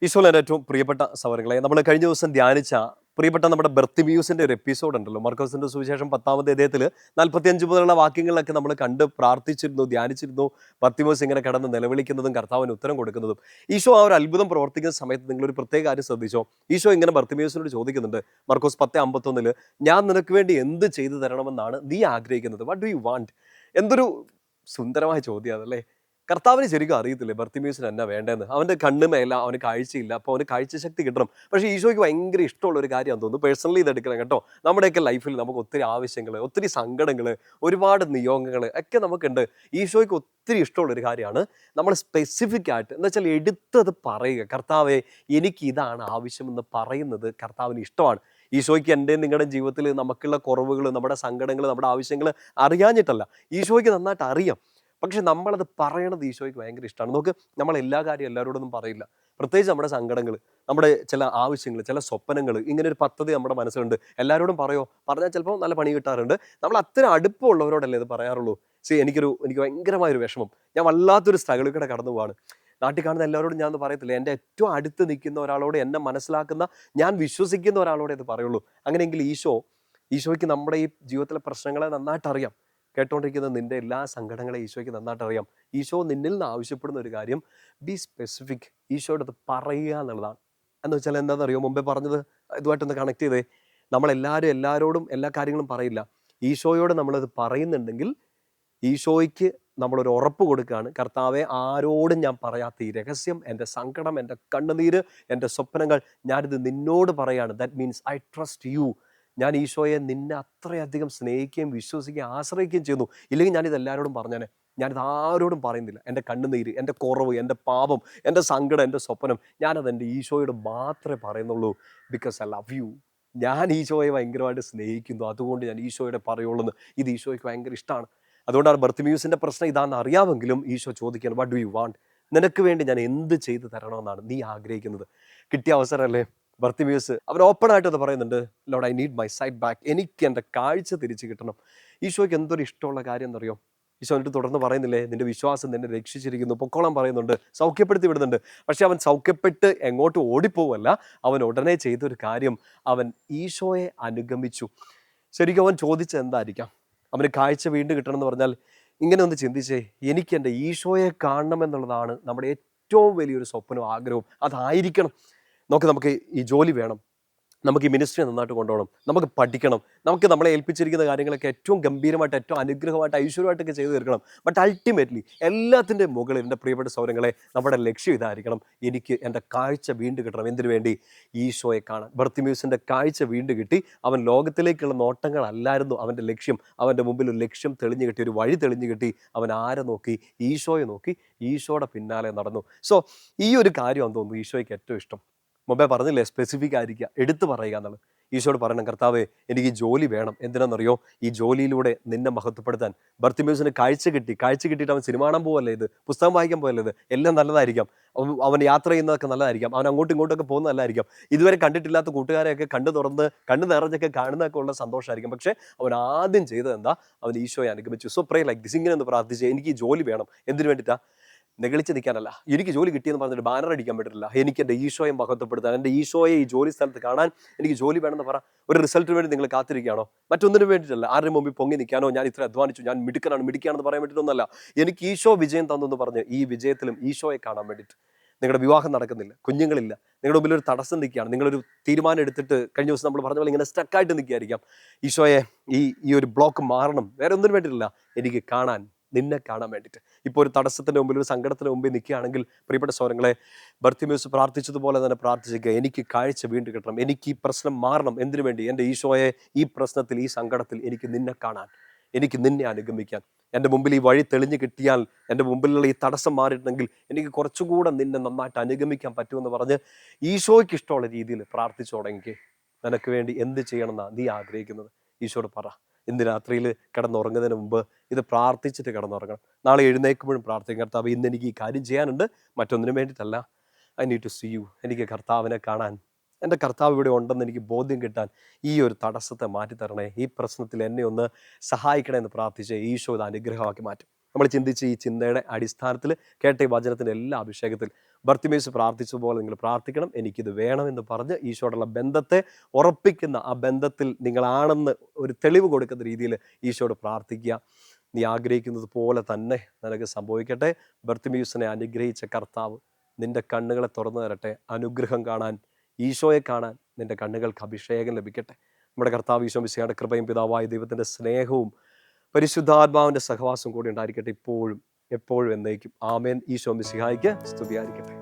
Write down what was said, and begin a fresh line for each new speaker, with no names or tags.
ഈശോയിൽ എൻ്റെ ഏറ്റവും പ്രിയപ്പെട്ട സഹോദരങ്ങളെ, നമ്മൾ കഴിഞ്ഞ ദിവസം ധ്യാനിച്ച പ്രിയപ്പെട്ട നമ്മുടെ ബർത്തിമിയൂസിന്റെ ഒരു എപ്പിസോഡ് ഉണ്ടല്ലോ. മർക്കോസിന്റെ സുവിശേഷം 10-ാമത്തെ അധ്യായത്തിൽ 45 മുതലുള്ള വാക്യങ്ങളിലൊക്കെ നമ്മൾ കണ്ട് പ്രാർത്ഥിച്ചിരുന്നു, ധ്യാനിച്ചിരുന്നു. ബർത്തിമൂസ് ഇങ്ങനെ കിടന്ന് നിലവിളിക്കുന്നതും കർത്താവിന് ഉത്തരം കൊടുക്കുന്നതും. ഈശോ ആ ഒരു അത്ഭുതം പ്രവർത്തിക്കുന്ന സമയത്ത് നിങ്ങളൊരു പ്രത്യേക കാര്യം ശ്രദ്ധിച്ചോ? ഈശോ ഇങ്ങനെ ബർത്തിമൂസിനോട് ചോദിക്കുന്നുണ്ട്, മർക്കോസ് 10:51, ഞാൻ നിനക്ക് വേണ്ടി എന്ത് ചെയ്തു തരണമെന്നാണ് നീ ആഗ്രഹിക്കുന്നത്? What do you want? എന്തൊരു സുന്ദരമായ ചോദ്യം അതല്ലേ. കർത്താവിന് ശരിക്കും അറിയത്തില്ലേ ബർത്തിമീസിന് എന്നാ വേണ്ടതെന്ന്. അവൻ്റെ കണ്ണുമേല, അവന് കാഴ്ചയില്ല, അപ്പോൾ അവന് കാഴ്ചശക്തി കിട്ടണം. പക്ഷേ ഈശോയ്ക്ക് ഭയങ്കര ഇഷ്ടമുള്ള ഒരു കാര്യമാണെന്ന് തോന്നുന്നു. പേഴ്സണലി ഇതെടുക്കണം കേട്ടോ. നമ്മുടെയൊക്കെ ലൈഫിൽ നമുക്ക് ഒത്തിരി ആവശ്യങ്ങൾ, ഒത്തിരി സങ്കടങ്ങൾ, ഒരുപാട് നിയോഗങ്ങൾ ഒക്കെ നമുക്കുണ്ട്. ഈശോയ്ക്ക് ഒത്തിരി ഇഷ്ടമുള്ളൊരു കാര്യമാണ് നമ്മൾ സ്പെസിഫിക് ആയിട്ട്, എന്ന് വെച്ചാൽ എടുത്തത് പറയുക. കർത്താവെ, എനിക്ക് ഇതാണ് ആവശ്യമെന്ന് പറയുന്നത് കർത്താവിന് ഇഷ്ടമാണ്. ഈശോയ്ക്ക് എൻ്റെ നിങ്ങളുടെ ജീവിതത്തിൽ നമുക്കുള്ള കുറവുകൾ, നമ്മുടെ സങ്കടങ്ങൾ, നമ്മുടെ ആവശ്യങ്ങൾ അറിയാഞ്ഞിട്ടല്ല. ഈശോയ്ക്ക് നന്നായിട്ട് അറിയാം. പക്ഷെ നമ്മളത് പറയണത് ഈശോയ്ക്ക് ഭയങ്കര ഇഷ്ടമാണ്. നമുക്ക് നമ്മൾ എല്ലാ കാര്യവും എല്ലാവരോടൊന്നും പറയില്ല. പ്രത്യേകിച്ച് നമ്മുടെ സങ്കടങ്ങൾ, നമ്മുടെ ചില ആവശ്യങ്ങൾ, ചില സ്വപ്നങ്ങൾ, ഇങ്ങനെ ഒരു പദ്ധതി നമ്മുടെ മനസ്സിലുണ്ട്. എല്ലാവരോടും പറഞ്ഞാൽ ചിലപ്പോൾ നല്ല പണി കിട്ടാറുണ്ട്. നമ്മൾ അത്ര അടുപ്പമുള്ളവരോടല്ലേ ഇത് പറയാറുള്ളൂ. എനിക്ക് ഭയങ്കരമായൊരു വിഷമം, ഞാൻ വല്ലാത്തൊരു സ്ട്രഗിളിൽ കൂടെ കടന്നു പോവാണ്. നാട്ടിൽ കാണുന്ന എല്ലാവരോടും ഞാൻ പറയത്തില്ല. എൻ്റെ ഏറ്റവും അടുത്ത് നിൽക്കുന്ന ഒരാളോട്, എന്നെ മനസ്സിലാക്കുന്ന, ഞാൻ വിശ്വസിക്കുന്ന ഒരാളോടെ ഇത് പറയുള്ളൂ. അങ്ങനെയെങ്കിൽ ഈശോയ്ക്ക് നമ്മുടെ ഈ ജീവിതത്തിലെ പ്രശ്നങ്ങളെ നന്നായിട്ട് അറിയാം. കേട്ടോണ്ടിരിക്കുന്ന നിന്റെ എല്ലാ സങ്കടങ്ങളെയും ഈശോയ്ക്ക് നന്നായിട്ട് അറിയാം. ഈശോ നിന്നിൽ നിന്ന് ആവശ്യപ്പെടുന്ന ഒരു കാര്യം, ബി സ്പെസിഫിക്. ഈശോയുടെ അത് പറയുക എന്നുള്ളതാണ്. എന്ന് വെച്ചാൽ എന്താണെന്നറിയോ, മുമ്പേ പറഞ്ഞത് ഇതുമായിട്ടൊന്ന് കണക്ട് ചെയ്തേ. എല്ലാവരോടും എല്ലാ കാര്യങ്ങളും പറയില്ല. ഈശോയോട് നമ്മളത് പറയുന്നുണ്ടെങ്കിൽ ഈശോയ്ക്ക് നമ്മളൊരു ഉറപ്പ് കൊടുക്കുകയാണ്, കർത്താവെ, ആരോടും ഞാൻ പറയാത്ത ഈ രഹസ്യം, എൻ്റെ സങ്കടം, എൻ്റെ കണ്ണുനീര്, എൻ്റെ സ്വപ്നങ്ങൾ, ഞാനിത് നിന്നോട് പറയാണ്. That means I trust you. ഞാൻ ഈശോയെ നിന്നെ അത്രയധികം സ്നേഹിക്കുകയും വിശ്വസിക്കുകയും ആശ്രയിക്കുകയും ചെയ്യുന്നു. ഇല്ലെങ്കിൽ ഞാനിത് എല്ലാവരോടും പറഞ്ഞേനെ. ഞാനിത് ആരോടും പറയുന്നില്ല. എൻ്റെ കണ്ണുനീര്, എൻ്റെ കുറവ്, എൻ്റെ പാപം, എൻ്റെ സങ്കടം, എൻ്റെ സ്വപ്നം, ഞാനത് എൻ്റെ ഈശോയോട് മാത്രമേ പറയുന്നുള്ളൂ. Because I love you. ഞാൻ ഈശോയെ ഭയങ്കരമായിട്ട് സ്നേഹിക്കുന്നു, അതുകൊണ്ട് ഞാൻ ഈശോയുടെ പറയുള്ളൂ എന്ന്. ഇത് ഈശോയ്ക്ക് ഭയങ്കര ഇഷ്ടമാണ്. അതുകൊണ്ടാണ് ബർത്തിമീസിന്റെ പ്രശ്നം ഇതാണെന്ന് അറിയാമെങ്കിലും ഈശോ ചോദിക്കുകയാണ്, വാട്ട് ഡു യു വാണ്ട്? നിനക്ക് വേണ്ടി ഞാൻ എന്ത് ചെയ്തു തരണമെന്നാണ് നീ ആഗ്രഹിക്കുന്നത്? കിട്ടിയ അവസരമല്ലേ. ബർത്തിമീസ് അവൻ ഓപ്പൺ ആയിട്ട് അത് പറയുന്നുണ്ട്, Lord, I need my sight back. എനിക്ക് എൻ്റെ കാഴ്ച തിരിച്ചു കിട്ടണം. ഈശോയ്ക്ക് എന്തൊരു ഇഷ്ടമുള്ള കാര്യം എന്നറിയോ? ഈശോ എന്നിട്ട് തുടർന്ന് പറയുന്നില്ലേ, നിന്റെ വിശ്വാസം നിന്നെ രക്ഷിച്ചിരിക്കുന്നു, പൊക്കോളം പറയുന്നുണ്ട്, സൗഖ്യപ്പെടുത്തി വിടുന്നുണ്ട്. പക്ഷെ അവൻ സൗഖ്യപ്പെട്ട് എങ്ങോട്ട് ഓടിപ്പോവല്ല. അവൻ ഉടനെ ചെയ്തൊരു കാര്യം, അവൻ ഈശോയെ അനുഗമിച്ചു. ശരിക്കും അവൻ ചോദിച്ചത് എന്തായിരിക്കാം? അവന് കാഴ്ച വീണ്ടും കിട്ടണം എന്ന് പറഞ്ഞാൽ, ഇങ്ങനെ ഒന്ന് ചിന്തിച്ചേ, എനിക്ക് എൻ്റെ ഈശോയെ കാണണം എന്നുള്ളതാണ് നമ്മുടെ ഏറ്റവും വലിയൊരു സ്വപ്നവും ആഗ്രഹവും. അതായിരിക്കണം. നമുക്ക് ഈ ജോലി വേണം, നമുക്ക് ഈ മിനിസ്ട്രി നന്നായിട്ട് കൊണ്ടുപോകണം, നമുക്ക് പഠിക്കണം, നമുക്ക് നമ്മളെ ഏൽപ്പിച്ചിരിക്കുന്ന കാര്യങ്ങളൊക്കെ ഏറ്റവും ഗംഭീരമായിട്ട്, ഏറ്റവും അനുഗ്രഹമായിട്ട്, ഐശ്വര്യമായിട്ടൊക്കെ ചെയ്തു തീർക്കണം. ബട്ട് അൾട്ടിമേറ്റ്ലി എല്ലാത്തിൻ്റെ മുകളിൽ എൻ്റെ പ്രിയപ്പെട്ട സൗരങ്ങളെ, നമ്മുടെ ലക്ഷ്യം ഇതായിരിക്കണം, എനിക്ക് എൻ്റെ കാഴ്ച വീണ്ടും കിട്ടണം. എന്തിനു വേണ്ടി? ഈശോയെ കാണാൻ. ബർത്തിമീസിൻ്റെ കാഴ്ച വീണ്ടും കിട്ടി. അവൻ ലോകത്തിലേക്കുള്ള നോട്ടങ്ങളല്ലായിരുന്നു അവൻ്റെ ലക്ഷ്യം. അവൻ്റെ മുമ്പിൽ ഒരു ലക്ഷ്യം തെളിഞ്ഞു കിട്ടി, ഒരു വഴി തെളിഞ്ഞു കിട്ടി. അവൻ ആരെ നോക്കി? ഈശോയെ നോക്കി, ഈശോയുടെ പിന്നാലെ നടന്നു. സോ ഈ ഒരു കാര്യമാണെന്ന് തോന്നുന്നു ഈശോയ്ക്ക് ഏറ്റവും ഇഷ്ടം. മുമ്പേ പറഞ്ഞില്ലേ, സ്പെസിഫിക് ആയിരിക്കുക, എടുത്തു പറയുക എന്നുള്ളത്. ഈശോയോട് പറയണം, കർത്താവേ, എനിക്ക് ഈ ജോലി വേണം. എന്തിനാണെന്നറിയോ? ഈ ജോലിയിലൂടെ നിന്നെ മഹത്വപ്പെടുത്താൻ. ബർത്തിമീസിന് കാഴ്ച കിട്ടിയിട്ട് അവൻ സിനിമ കാണാൻ പോവല്ലേ, ഇത് പുസ്തകം വായിക്കാൻ പോവല്ലേ, ഇത് എല്ലാം നല്ലതായിരിക്കാം. അവൻ യാത്ര ചെയ്യുന്നതൊക്കെ നല്ലതായിരിക്കാം. അവൻ അങ്ങോട്ടും ഇങ്ങോട്ടൊക്കെ പോകുന്നത് നല്ലതായിരിക്കാം. ഇതുവരെ കണ്ടിട്ടില്ലാത്ത കൂട്ടുകാരെയൊക്കെ കണ്ണു നിറഞ്ഞൊക്കെ കാണുന്നതൊക്കെ ഉള്ള സന്തോഷമായിരിക്കും. പക്ഷേ അവൻ ആദ്യം ചെയ്തത് എന്താ? അവൻ ഈശോയെ അനുഗമിച്ചു. So pray like this. ഇങ്ങനെ ഒന്ന് പ്രാർത്ഥിച്ച്, എനിക്ക് ഈ ജോലി വേണം. എന്തിനു വേണ്ടിയിട്ടാ? നെഗളിച്ച് നിൽക്കാനല്ല. എനിക്ക് ജോലി കിട്ടിയെന്ന് പറഞ്ഞിട്ട് ബാനർ അടിക്കാൻ പറ്റില്ല. എനിക്ക് എൻ്റെ ഈശോയെ മഹത്വപ്പെടുത്താൻ, എൻ്റെ ഈശോയെ ഈ ജോലി സ്ഥലത്ത് കാണാൻ എനിക്ക് ജോലി വേണമെന്ന് പറ. ഒരു റിസൾട്ടിന് വേണ്ടി നിങ്ങൾ കാത്തിരിക്കുകയാണോ? മറ്റൊന്നിനും വേണ്ടിയിട്ടല്ല. ആരുടെ മുമ്പിൽ പൊങ്ങി നിൽക്കാനോ, ഞാൻ ഇത്ര അധ്വാനിച്ചു, ഞാൻ മിടുക്കാണെന്ന് പറയാൻ വേണ്ടിയിട്ടൊന്നുമല്ല. എനിക്ക് ഈശോ വിജയം തന്നെന്ന് പറഞ്ഞ് ഈ വിജയത്തിലും ഈശോയെ കാണാൻ വേണ്ടിയിട്ട്. നിങ്ങളുടെ വിവാഹം നടക്കുന്നില്ല, കുഞ്ഞുങ്ങളില്ല, നിങ്ങളുടെ മുമ്പിൽ ഒരു തടസ്സം നിൽക്കുകയാണ്, നിങ്ങളൊരു തീരുമാനം എടുത്തിട്ട് കഴിഞ്ഞ ദിവസം നമ്മൾ പറഞ്ഞ പോലെ ഇങ്ങനെ സ്റ്റക്കായിട്ട് നിൽക്കുകയായിരിക്കാം. ഈശോയെ, ഈ ഒരു ബ്ലോക്ക് മാറണം, വേറെ ഒന്നിനും വേണ്ടിയിട്ടില്ല, എനിക്ക് നിന്നെ കാണാൻ വേണ്ടിയിട്ട്. ഇപ്പോൾ ഒരു തടസ്സത്തിൻ്റെ മുമ്പിൽ, ഒരു സങ്കടത്തിന് മുമ്പിൽ നിൽക്കുകയാണെങ്കിൽ, പ്രിയപ്പെട്ട സഹോദരങ്ങളെ, ബർത്തിമേസ് പ്രാർത്ഥിച്ചതുപോലെ തന്നെ പ്രാർത്ഥിക്കുക. എനിക്ക് കാഴ്ച വീണ്ടും കിട്ടണം, എനിക്ക് ഈ പ്രശ്നം മാറണം. എന്തിനു വേണ്ടി? എൻ്റെ ഈശോയെ, ഈ പ്രശ്നത്തിൽ, ഈ സങ്കടത്തിൽ എനിക്ക് നിന്നെ കാണാൻ, എനിക്ക് നിന്നെ അനുഗമിക്കാൻ. എൻ്റെ മുമ്പിൽ ഈ വഴി തെളിഞ്ഞു കിട്ടിയാൽ, എൻ്റെ മുമ്പിലുള്ള ഈ തടസ്സം മാറിയിട്ടുണ്ടെങ്കിൽ എനിക്ക് കുറച്ചുകൂടെ നിന്നെ നന്നായിട്ട് അനുഗമിക്കാൻ പറ്റുമെന്ന് പറഞ്ഞ് ഈശോയ്ക്ക് ഇഷ്ടമുള്ള രീതിയിൽ പ്രാർത്ഥിച്ചു തുടങ്ങി. നിനക്ക് വേണ്ടി എന്ത് ചെയ്യണമെന്നാണ് നീ ആഗ്രഹിക്കുന്നത്? ഈശോയോട് പറ. ഇന്ന് രാത്രിയിൽ കിടന്നുറങ്ങുന്നതിന് മുമ്പ് ഇത് പ്രാർത്ഥിച്ചിട്ട് കിടന്നുറങ്ങണം. നാളെ എഴുന്നേൽക്കുമ്പോഴും പ്രാർത്ഥിക്കും, കർത്താവ്, ഇന്ന് എനിക്ക് ഈ കാര്യം ചെയ്യാനുണ്ട്, മറ്റൊന്നിനും വേണ്ടിയിട്ടല്ല. I need to see you. എനിക്ക് കർത്താവിനെ കാണാൻ, എൻ്റെ കർത്താവ് ഇവിടെ ഉണ്ടെന്ന് എനിക്ക് ബോധ്യം കിട്ടാൻ ഈ ഒരു തടസ്സത്തെ മാറ്റിത്തരണേ. ഈ പ്രശ്നത്തിൽ എന്നെ ഒന്ന് സഹായിക്കണേ എന്ന് പ്രാർത്ഥിച്ച് ഈശോ ഇത് അനുഗ്രഹമാക്കി മാറ്റും. നമ്മൾ ചിന്തിച്ച് ഈ ചിന്തയുടെ അടിസ്ഥാനത്തിൽ കേട്ട ഈ വചനത്തിൻ്റെ എല്ലാ അഭിഷേകത്തിൽ ബർത്തിമേസ് പ്രാർത്ഥിച്ചതുപോലെ നിങ്ങൾ പ്രാർത്ഥിക്കണം. എനിക്കിത് വേണമെന്ന് പറഞ്ഞ് ഈശോയോടുള്ള ബന്ധത്തെ ഉറപ്പിക്കുന്ന, ആ ബന്ധത്തിൽ നിങ്ങളാണെന്ന് ഒരു തെളിവ് കൊടുക്കുന്ന രീതിയിൽ ഈശോയോട് പ്രാർത്ഥിക്കുക. നീ ആഗ്രഹിക്കുന്നത് പോലെ തന്നെ നിനക്ക് സംഭവിക്കട്ടെ. ബർത്തിമേസിനെ അനുഗ്രഹിച്ച കർത്താവ് നിന്റെ കണ്ണുകളെ തുറന്നു തരട്ടെ. അനുഗ്രഹം കാണാൻ, ഈശോയെ കാണാൻ നിന്റെ കണ്ണുകൾക്ക് അഭിഷേകം ലഭിക്കട്ടെ. നമ്മുടെ കർത്താവ് ഈശോ മിശിഹായുടെ കൃപയും പിതാവായ ദൈവത്തിൻ്റെ സ്നേഹവും പരിശുദ്ധാത്മാവിൻ്റെ സഹവാസം കൂടി ഉണ്ടായിരിക്കട്ടെ, ഇപ്പോഴും എപ്പോഴും എന്നേക്കും. ആമേൻ. ഈശോ മിശിഹായ്ക്ക് സ്തുതിയായിരിക്കട്ടെ.